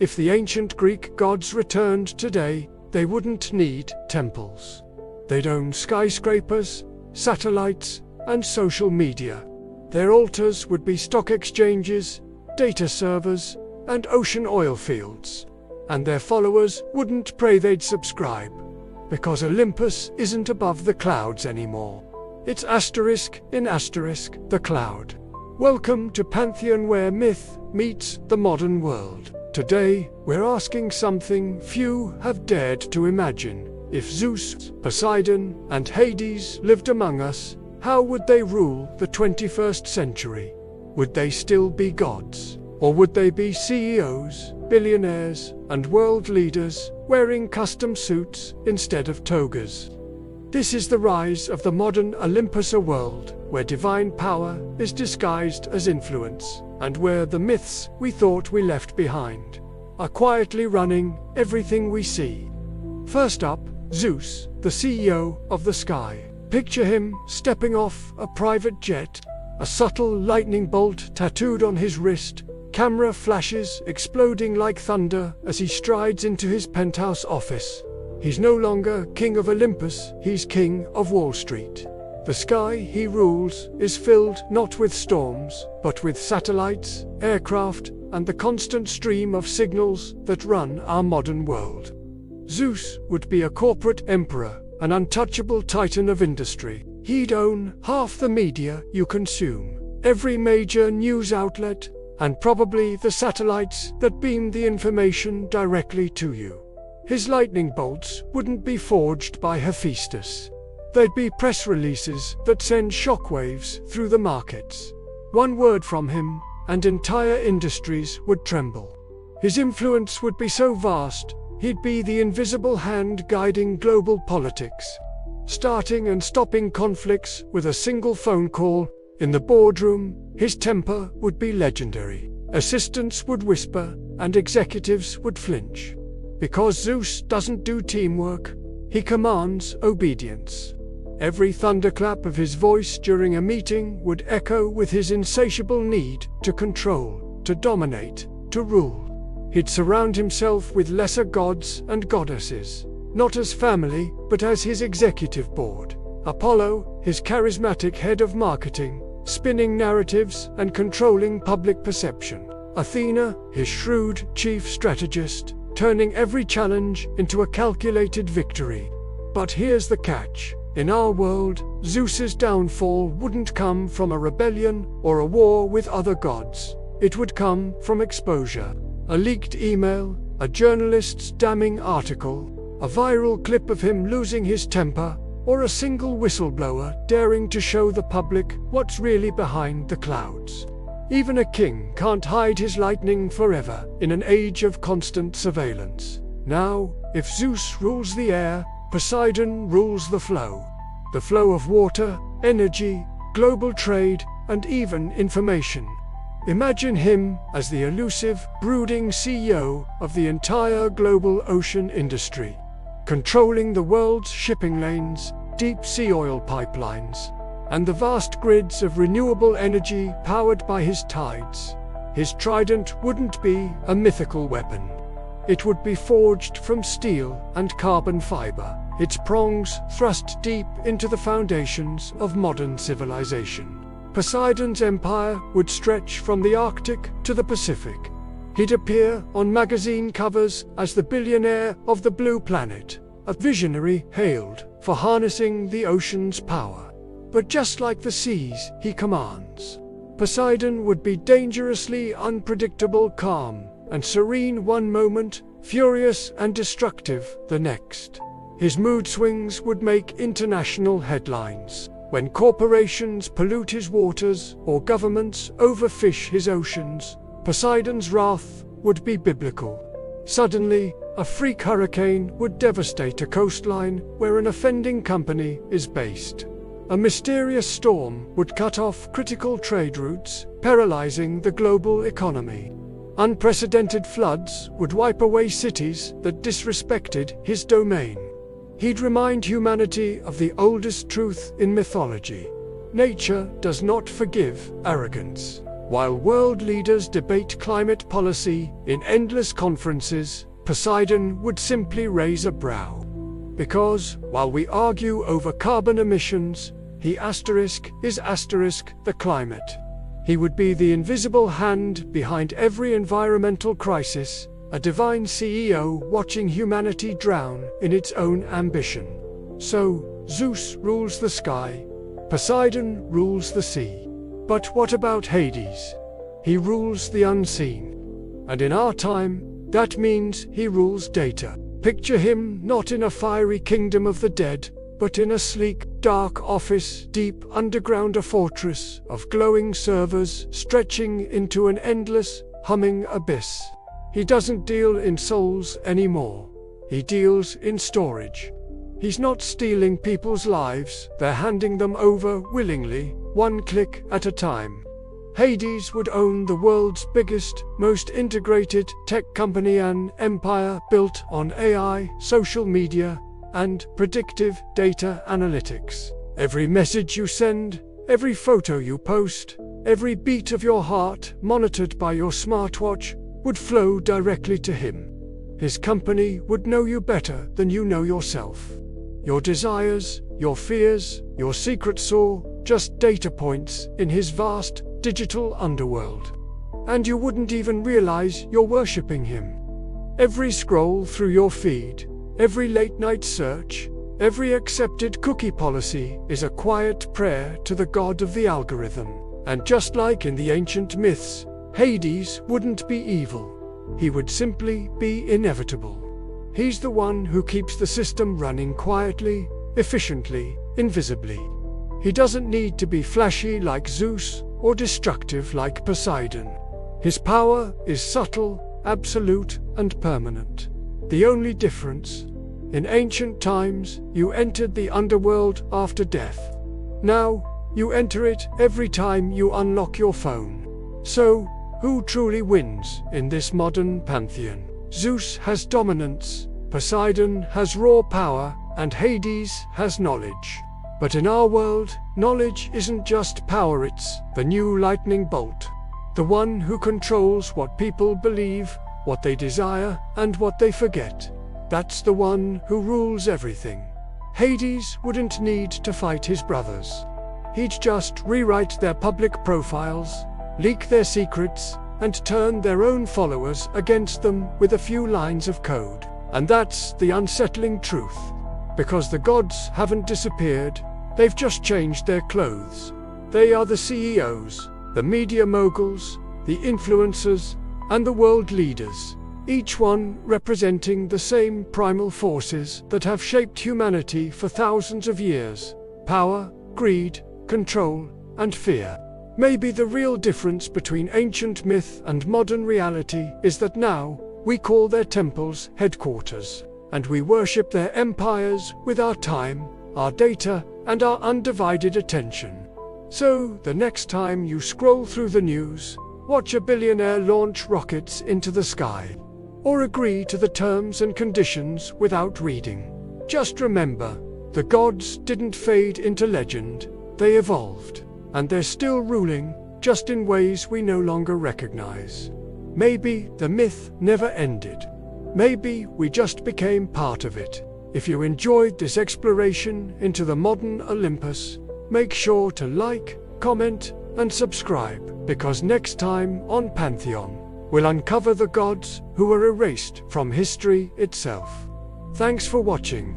If the ancient Greek gods returned today, they wouldn't need temples. They'd own skyscrapers, satellites, and social media. Their altars would be stock exchanges, data servers, and ocean oil fields. And their followers wouldn't pray, they'd subscribe. Because Olympus isn't above the clouds anymore. It's asterisk in asterisk the cloud. Welcome to Pantheon, where myth meets the modern world. Today, we're asking something few have dared to imagine. If Zeus, Poseidon, and Hades lived among us, how would they rule the 21st century? Would they still be gods? Or would they be CEOs, billionaires, and world leaders, wearing custom suits instead of togas? This is the rise of the modern Olympus, a world where divine power is disguised as influence, and where the myths we thought we left behind are quietly running everything we see. First up, Zeus, the CEO of the sky. Picture him stepping off a private jet, a subtle lightning bolt tattooed on his wrist, camera flashes exploding like thunder as he strides into his penthouse office. He's no longer king of Olympus, he's king of Wall Street. The sky he rules is filled not with storms, but with satellites, aircraft, and the constant stream of signals that run our modern world. Zeus would be a corporate emperor, an untouchable titan of industry. He'd own half the media you consume, every major news outlet, and probably the satellites that beam the information directly to you. His lightning bolts wouldn't be forged by Hephaestus. They'd be press releases that send shockwaves through the markets. One word from him, and entire industries would tremble. His influence would be so vast, he'd be the invisible hand guiding global politics, starting and stopping conflicts with a single phone call. In the boardroom, his temper would be legendary. Assistants would whisper, and executives would flinch. Because Zeus doesn't do teamwork, he commands obedience. Every thunderclap of his voice during a meeting would echo with his insatiable need to control, to dominate, to rule. He'd surround himself with lesser gods and goddesses, not as family, but as his executive board. Apollo, his charismatic head of marketing, spinning narratives and controlling public perception. Athena, his shrewd chief strategist, turning every challenge into a calculated victory. But here's the catch. In our world, Zeus's downfall wouldn't come from a rebellion or a war with other gods. It would come from exposure. A leaked email, a journalist's damning article, a viral clip of him losing his temper, or a single whistleblower daring to show the public what's really behind the clouds. Even a king can't hide his lightning forever in an age of constant surveillance. Now, if Zeus rules the air, Poseidon rules the flow of water, energy, global trade, and even information. Imagine him as the elusive, brooding CEO of the entire global ocean industry, controlling the world's shipping lanes, deep sea oil pipelines, and the vast grids of renewable energy powered by his tides. His trident wouldn't be a mythical weapon. It would be forged from steel and carbon fiber, its prongs thrust deep into the foundations of modern civilization. Poseidon's empire would stretch from the Arctic to the Pacific. He'd appear on magazine covers as the billionaire of the blue planet, a visionary hailed for harnessing the ocean's power. But just like the seas he commands, Poseidon would be dangerously unpredictable, calm and serene one moment, furious and destructive the next. His mood swings would make international headlines. When corporations pollute his waters or governments overfish his oceans, Poseidon's wrath would be biblical. Suddenly, a freak hurricane would devastate a coastline where an offending company is based. A mysterious storm would cut off critical trade routes, paralyzing the global economy. Unprecedented floods would wipe away cities that disrespected his domain. He'd remind humanity of the oldest truth in mythology. Nature does not forgive arrogance. While world leaders debate climate policy in endless conferences, Poseidon would simply raise a brow. Because, while we argue over carbon emissions, he is the climate. He would be the invisible hand behind every environmental crisis, a divine CEO watching humanity drown in its own ambition. So, Zeus rules the sky, Poseidon rules the sea. But what about Hades? He rules the unseen. And in our time, that means he rules data. Picture him not in a fiery kingdom of the dead, but in a sleek, dark office deep underground, a fortress of glowing servers stretching into an endless, humming abyss. He doesn't deal in souls anymore. He deals in storage. He's not stealing people's lives, they're handing them over willingly, one click at a time. Hades would own the world's biggest, most integrated tech company, an empire built on AI, social media, and predictive data analytics. Every message you send, every photo you post, every beat of your heart monitored by your smartwatch would flow directly to him. His company would know you better than you know yourself. Your desires, your fears, your secrets, all just data points in his vast digital underworld. And you wouldn't even realize you're worshipping him. Every scroll through your feed, every late-night search, every accepted cookie policy is a quiet prayer to the god of the algorithm. And just like in the ancient myths, Hades wouldn't be evil. He would simply be inevitable. He's the one who keeps the system running quietly, efficiently, invisibly. He doesn't need to be flashy like Zeus or destructive like Poseidon. His power is subtle, absolute, and permanent. The only difference: in ancient times, you entered the underworld after death. Now, you enter it every time you unlock your phone. So, who truly wins in this modern pantheon? Zeus has dominance, Poseidon has raw power, and Hades has knowledge. But in our world, knowledge isn't just power, it's the new lightning bolt. The one who controls what people believe, what they desire, and what they forget. That's the one who rules everything. Hades wouldn't need to fight his brothers. He'd just rewrite their public profiles, leak their secrets, and turn their own followers against them with a few lines of code. And that's the unsettling truth. Because the gods haven't disappeared, they've just changed their clothes. They are the CEOs, the media moguls, the influencers, and the world leaders, each one representing the same primal forces that have shaped humanity for thousands of years: power, greed, control, and fear. Maybe the real difference between ancient myth and modern reality is that now we call their temples headquarters, and we worship their empires with our time, our data, and our undivided attention. So, the next time you scroll through the news, watch a billionaire launch rockets into the sky, or agree to the terms and conditions without reading. Just remember, the gods didn't fade into legend, they evolved. And they're still ruling, just in ways we no longer recognize. Maybe the myth never ended. Maybe we just became part of it. If you enjoyed this exploration into the modern Olympus, make sure to like, comment, and subscribe, because next time on Pantheon, we'll uncover the gods who were erased from history itself. Thanks for watching.